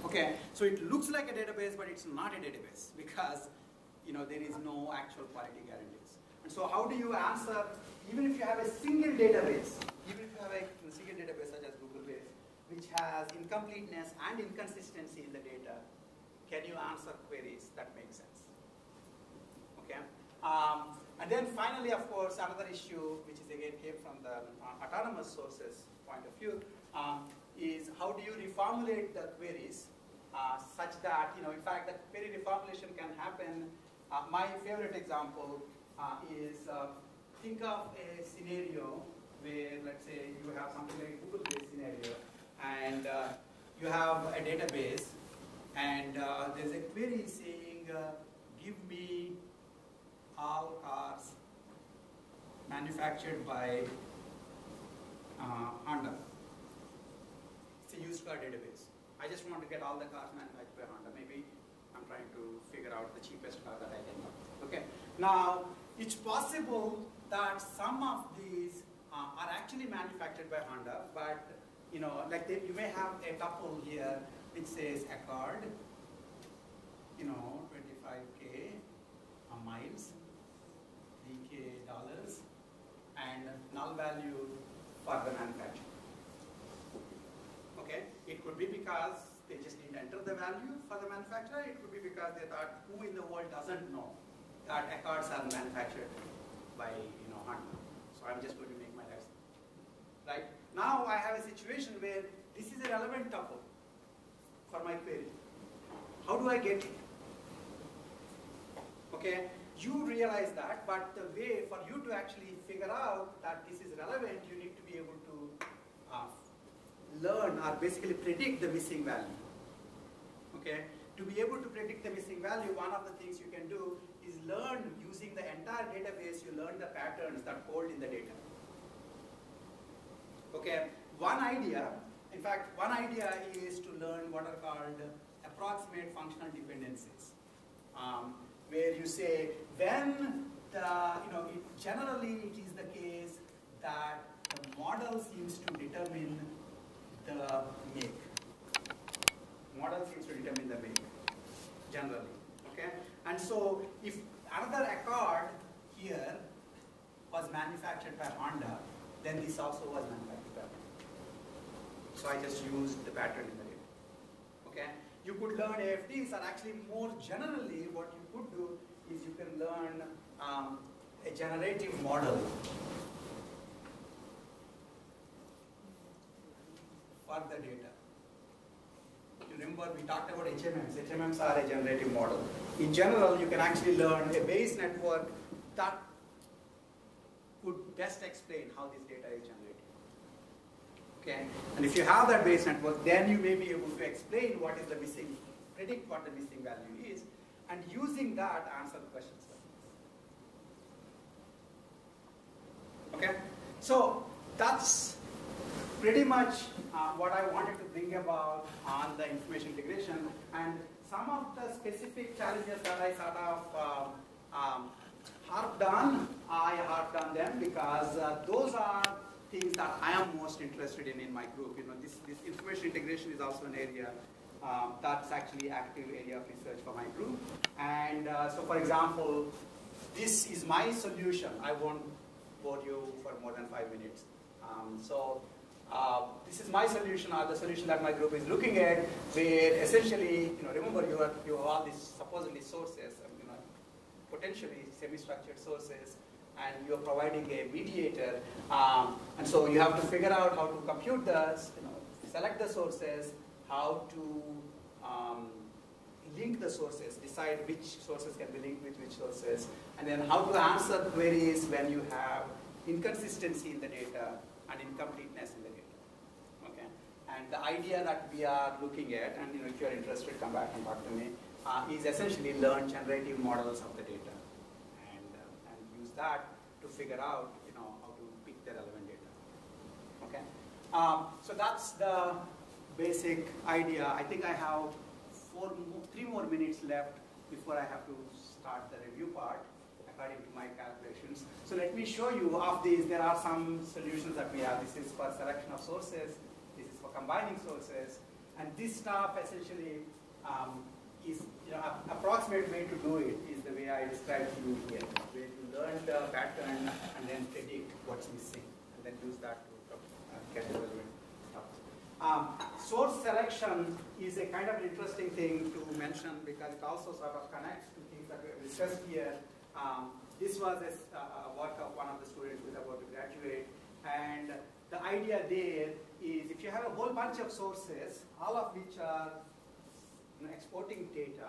Okay, so it looks like a database, but it's not a database because there is no actual quality guarantees. And so, how do you answer? Even if you have a single database, such as QBayes, which has incompleteness and inconsistency in the data, can you answer queries that make sense? Okay. And then finally, of course, another issue, which is again came from the autonomous sources point of view, is how do you reformulate the queries such that, in fact, the query reformulation can happen. My favorite example is think of a scenario where, let's say, you have something like a QBayes scenario, and you have a database, and there's a query saying, give me all cars manufactured by Honda. It's a used car database. I just want to get all the cars manufactured by Honda. Maybe I'm trying to figure out the cheapest car that I can buy. Okay. Now, it's possible that some of these are actually manufactured by Honda, but like you may have a tuple here which says Accord, 25K miles, DK dollars, and null value for the manufacturer. Okay, it could be because they just didn't enter the value for the manufacturer. It could be because they thought, who in the world doesn't know that Accords are manufactured by Honda? So I'm just going to make my life simple. Right? Now I have a situation where this is a relevant tuple for my query. How do I get it? Okay, you realize that, but the way for you to actually figure out that this is relevant, you need to be able to learn or basically predict the missing value. Okay, to be able to predict the missing value, one of the things you can do is learn using the entire database. You learn the patterns that hold in the data. Okay, one idea is to learn what are called approximate functional dependencies, where you say when generally it is the case that the model seems to determine the make. Model seems to determine the make, generally. Okay, and so if another Accord here was manufactured by Honda, then this also was manufactured by Honda. So I just used the pattern in the data. Okay, you could learn AFDs, or actually more generally, what you could do is you can learn a generative model for the data. You remember we talked about HMMs. HMMs are a generative model. In general, you can actually learn a Bayes network that could best explain how this data is generated. Okay, and if you have that Bayes network, then you may be able to explain what is the missing, predict what the missing value is, and using that answer the questions. Okay, so that's pretty much what I wanted to bring about on the information integration, and some of the specific challenges that I sort of harped on them because those are things that I am most interested in my group. You know, this information integration is also an area that's actually active area of research for my group. And so, for example, this is my solution. I won't bore you for more than 5 minutes. This is my solution, or the solution that my group is looking at, where essentially, you know, remember you have all these supposedly sources, you know, potentially semi-structured sources, and you're providing a mediator, and so you have to figure out how to compute this, you know, select the sources, how to link the sources, decide which sources can be linked with which sources, and then how to answer queries when you have inconsistency in the data and incompleteness in the data. Okay, and the idea that we are looking at, and you know, if you're interested, come back and talk to me, is essentially learn generative models of the data, and use that to figure out, you know, how to pick the relevant data. Okay, so that's the basic idea. I think I have 3 more minutes left before I have to start the review part, according to my calculations. So let me show you of these. There are some solutions that we have. This is for selection of sources. This is for combining sources. And this stuff essentially is, you know, approximate way to do it is the way I described to you here, where you learn the pattern and then predict what's missing, and then use that to get the relevant stuff. Source selection is a kind of an interesting thing to mention because it also sort of connects to things that we have discussed here. This was a work of one of the students who is about to graduate, and the idea there is if you have a whole bunch of sources, all of which are, you know, exporting data,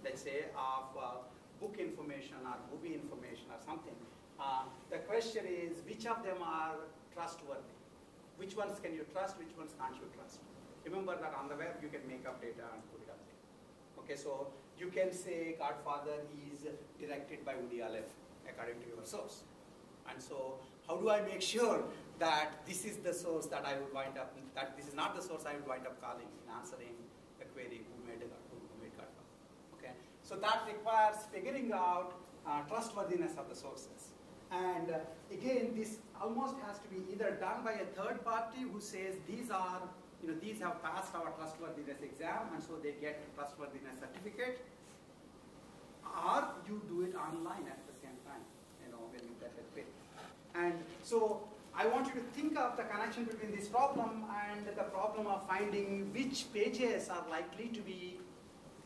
let's say of book information or movie information or something, the question is which of them are trustworthy? Which ones can you trust, which ones can't you trust? Remember that on the web you can make up data and put it up there. Okay, so you can say Godfather is directed by Woody Allen according to your source. And so how do I make sure that this is the source that I would wind up, that this is not the source I would wind up calling in answering the query who made Godfather? Okay, so that requires figuring out trustworthiness of the sources. And again, this almost has to be either done by a third party who says these are, you know, these have passed our trustworthiness exam, and so they get trustworthiness certificate, or you do it online at the same time, you know, when you get a query. And so I want you to think of the connection between this problem and the problem of finding which pages are likely to be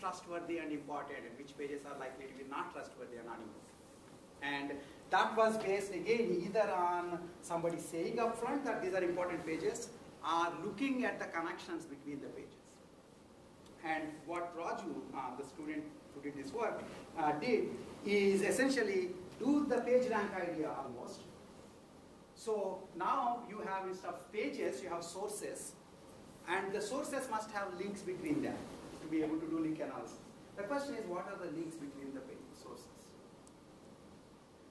trustworthy and important, and which pages are likely to be not trustworthy and not important. And that was based again either on somebody saying upfront that these are important pages, or looking at the connections between the pages. And what Raju, the student who did this work, did is essentially do the page rank idea almost. So now you have, instead of pages, you have sources, and the sources must have links between them to be able to do link analysis. The question is, what are the links between the sources?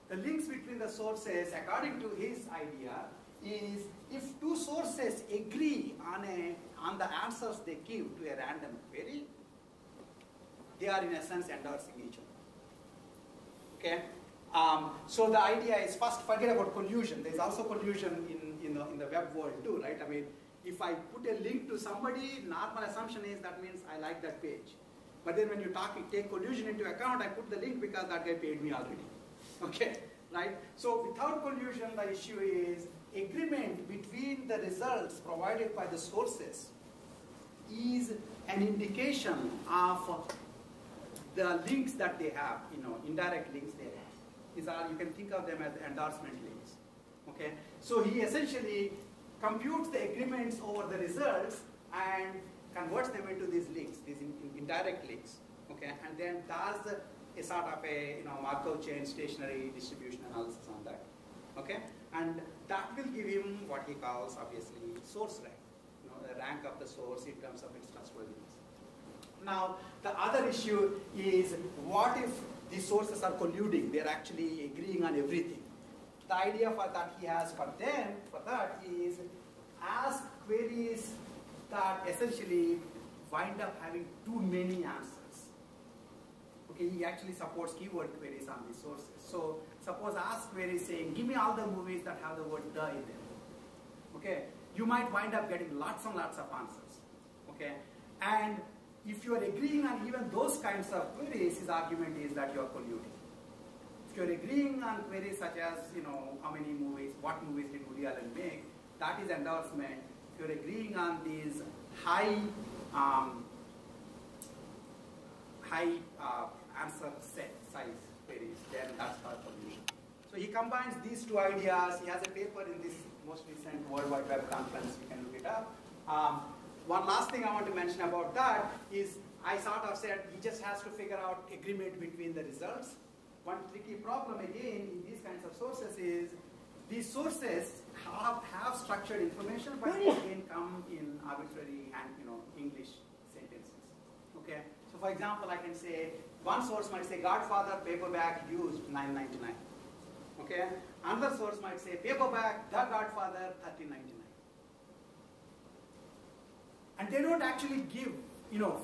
The links between the sources, according to his idea, is if two sources agree on the answers they give to a random query, they are in a sense endorsing each other. Okay? So the idea is, first forget about collusion. There's also collusion in the web world too, right? I mean, if I put a link to somebody, normal assumption is that means I like that page. But then when you take collusion into account, I put the link because that guy paid me already. Okay, right? So without collusion, the issue is agreement between the results provided by the sources is an indication of the links that they have, you know, indirect links they have. These are, you can think of them as endorsement links. Okay, so he essentially computes the agreements over the results and converts them into these links, these indirect links. Okay, and then does a sort of a, you know, Markov chain stationary distribution analysis on that. Okay, and that will give him what he calls obviously source rank, you know, the rank of the source in terms of its trustworthiness. Now the other issue is, what if these sources are colluding? They're actually agreeing on everything. The idea for that he has for them, for that is, ask queries that essentially wind up having too many answers. Okay, he actually supports keyword queries on these sources. So suppose ask queries saying, give me all the movies that have the word "the" in them. Okay, you might wind up getting lots and lots of answers. Okay, and if you are agreeing on even those kinds of queries, his argument is that you are colluding. If you are agreeing on queries such as, how many movies, what movies did Woody Allen make, that is endorsement. If you are agreeing on these high answer set size queries, then that's called collusion. So he combines these two ideas. He has a paper in this most recent World Wide Web conference. You can look it up. One last thing I want to mention about that is I sort of said he just has to figure out agreement between the results. One tricky problem again in these kinds of sources is these sources have structured information, but they again come in arbitrary and English sentences. Okay. So for example, I can say one source might say Godfather paperback used $9.99. Okay. Another source might say paperback The Godfather $13.99. And they don't actually give,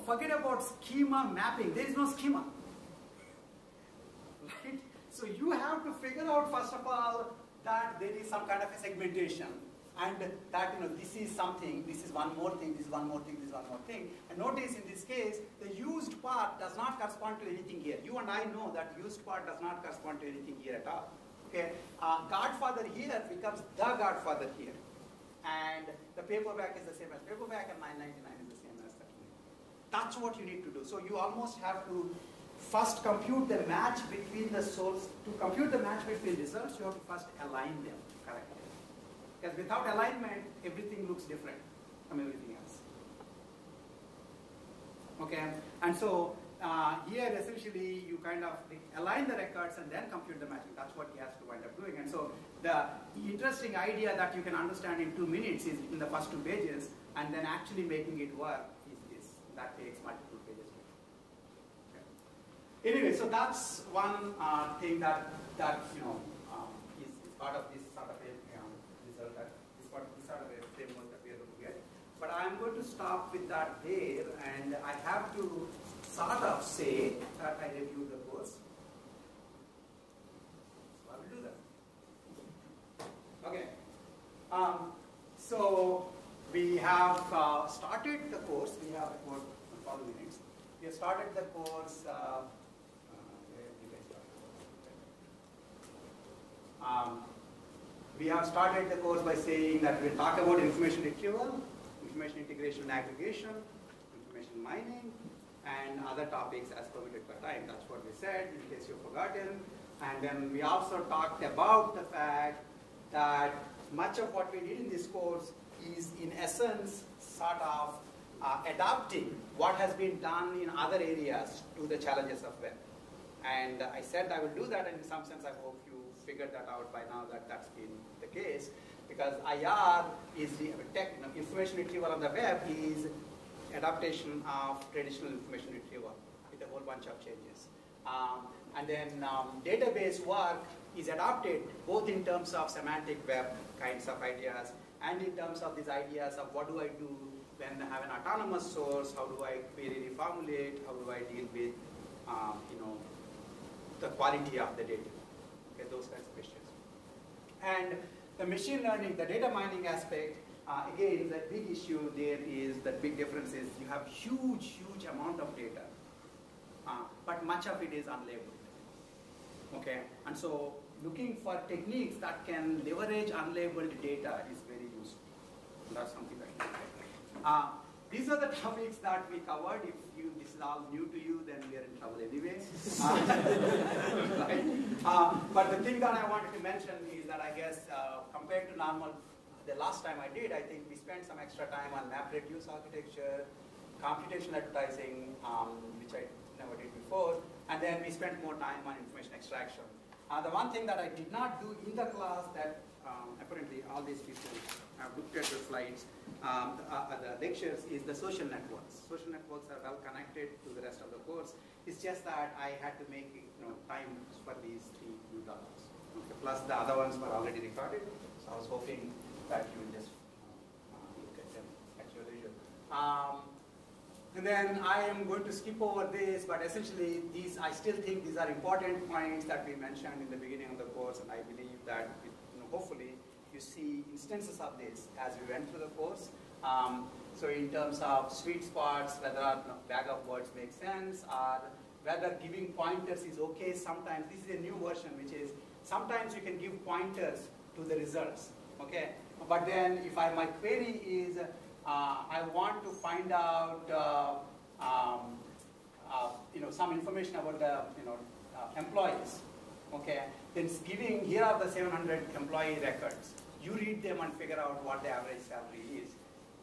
forget about schema mapping. There is no schema. Right? So you have to figure out, first of all, that there is some kind of a segmentation. And that, this is something, this is one more thing, this is one more thing, this is one more thing. And notice in this case, the used part does not correspond to anything here. You and I know that used part does not correspond to anything here at all. Okay? Godfather here becomes The Godfather here. And the paperback is the same as paperback, and $9.99 is the same as that. That's what you need to do. So you almost have to first compute the match between the source. To compute the match between results, you have to first align them correctly. Because without alignment, everything looks different from everything else. Okay, and so here essentially you kind of align the records and then compute the matching. That's what he has to wind up doing. And so the interesting idea that you can understand in 2 minutes is in the first 2 pages, and then actually making it work is this. That takes multiple pages. Okay. Anyway, so that's one thing that is part of this sort of a result. This sort of a framework that we are looking at. But I'm going to stop with that there, and I have to sort of say that I reviewed the course. So I will do that. Okay. So we have started the course. We have about 12 minutes. We have started the course. Where did I start? We have started the course by saying that we'll talk about information retrieval, information integration and aggregation, information mining, and other topics as permitted by time. That's what we said, in case you've forgotten. And then we also talked about the fact that much of what we did in this course is, in essence, sort of adapting what has been done in other areas to the challenges of web. And I said I will do that, and in some sense I hope you figured that out by now that that's been the case, because IR is the information retrieval on the web is adaptation of traditional information retrieval with a whole bunch of changes. And then database work is adapted both in terms of semantic web kinds of ideas and in terms of these ideas of what do I do when I have an autonomous source, how do I query reformulate, how do I deal with the quality of the data, okay, those kinds of issues. And the machine learning, the data mining aspect, again, the big issue there is, the big difference is you have huge amount of data, but much of it is unlabeled. Okay, and so looking for techniques that can leverage unlabeled data is very useful. That's something that you can. These are the topics that we covered. If this is all new to you, then we are in trouble anyway. Right? But the thing that I wanted to mention is that I guess compared to normal, the last time I did, I think we spent some extra time on map-reduce architecture, computational advertising, which I never did before, and then we spent more time on information extraction. The one thing that I did not do in the class that apparently all these people have looked at the slides, the lectures, is the social networks. Social networks are well connected to the rest of the course. It's just that I had to make time for these 3 new topics. Okay. Plus the other ones were already recorded, so I was hoping that you will just And then I am going to skip over this, but essentially these, I still think these are important points that we mentioned in the beginning of the course, and I believe that hopefully you see instances of this as we went through the course. So in terms of sweet spots, whether a bag of words makes sense, or whether giving pointers is okay sometimes. This is a new version, which is sometimes you can give pointers to the results, okay? But then if my query is, I want to find out some information about the employees, okay? Then giving, here are the 700 employee records. You read them and figure out what the average salary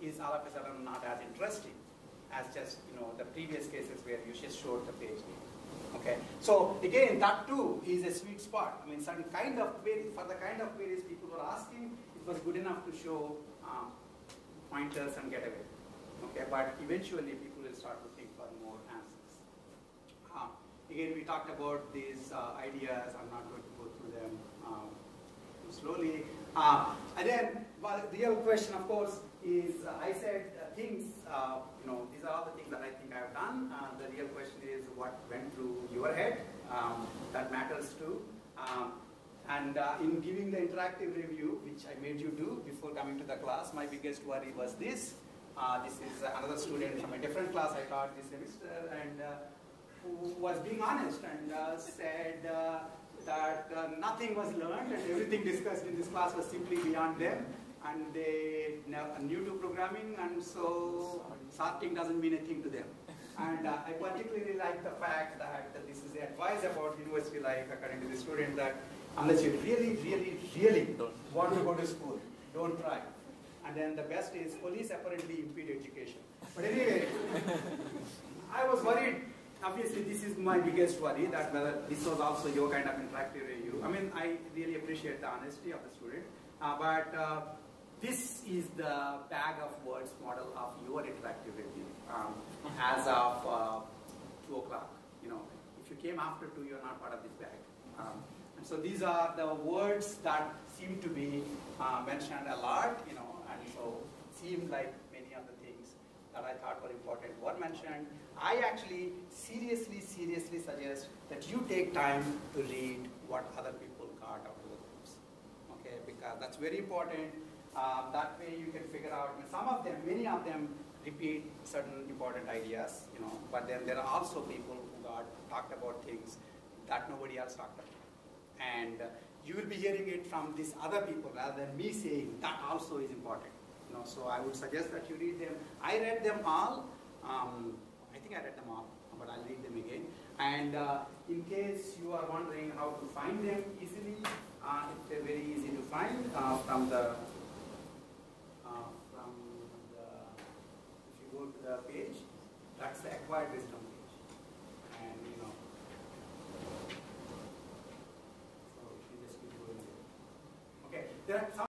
is all of a sudden not as interesting as just the previous cases where you just showed the page name. Okay, so again, that too is a sweet spot. I mean, certain kind of queries, for the kind of queries people were asking, it was good enough to show pointers and get away. Okay, but eventually people will start looking for more answers. Again, we talked about these ideas. I'm not going to go through them too slowly. And then, well, the real question, of course, is I said things, these are all the things that I think I've done. The real question is what went through your head. That matters too. And in giving the interactive review, which I made you do before coming to the class, my biggest worry was this. This is another student from a different class I taught this semester, and who was being honest and said that nothing was learned and everything discussed in this class was simply beyond them. And they are new to programming, and so sorting doesn't mean a thing to them. And I particularly like the fact that this is the advice about university life, according to the student, that unless you really, really, really want to go to school, don't try. And then the best is police apparently impede education. But anyway, I was worried. Obviously, this is my biggest worry, that whether this was also your kind of interactive review. I mean, I really appreciate the honesty of the student, but this is the bag of words model of your interactive review as of 2 o'clock. If you came after 2, you're not part of this bag. And so these are the words that seem to be mentioned a lot, and so seemed like many of the things that I thought were important were mentioned. I actually seriously suggest that you take time to read what other people got out of the groups, okay? Because that's very important. That way you can figure out, some of them, many of them repeat certain important ideas, but then there are also people who talked about things that nobody else talked about. And you will be hearing it from these other people rather than me saying that also is important. So I would suggest that you read them. I read them all. I think I read them all, but I'll read them again. And in case you are wondering how to find them easily, they're very easy to find from the if you go to the page, that's the acquired wisdom page. And so you just keep going there. Okay, there are some